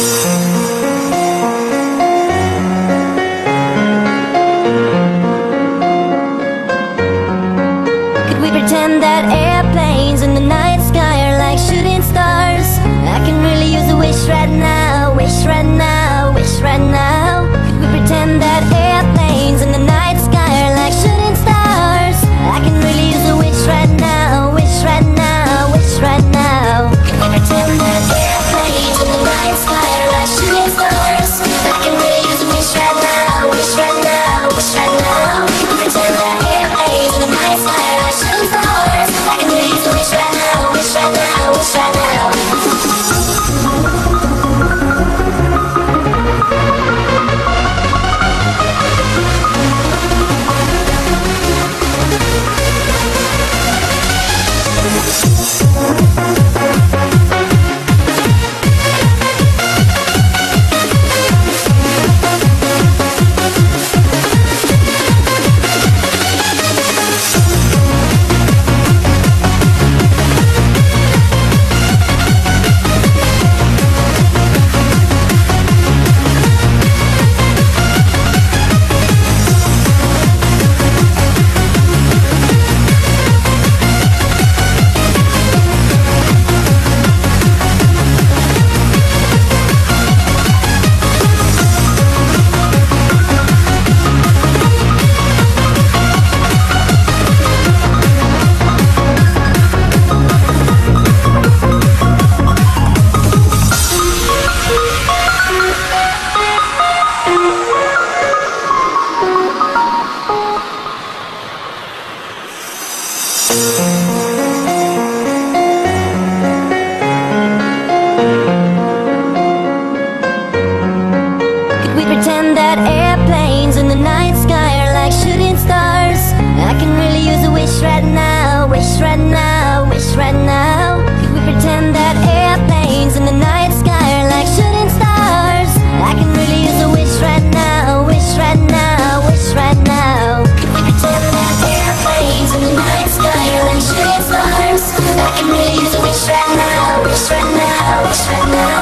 Could we pretend that airplanes in the night sky are like shooting stars? I can really use a wish right now, wish right now, wish right now. Could we pretend that airplanes in the night sky are like shooting stars? I can really use a wish right now, wish right now, wish right now. Could we pretend that airplanes in the night sky are like shooting stars? I can really use a wish right now, wish right now, wish right now. Could we pretend that airplanes in the night sky are like shooting stars? I can really use a wish right now, wish right now, wish right now. Could we pretend that airplanes in the night sky are like shooting stars? I can really use a wish right now, wish right now, wish right now. Could we pretend that airplanes in the night sky are like shooting stars? I can really use a wish right now, wish right now, wish right now. Could we pretend that airplanes in the night sky are like shooting stars? I can really use a wish right now, wish right now, wish right now.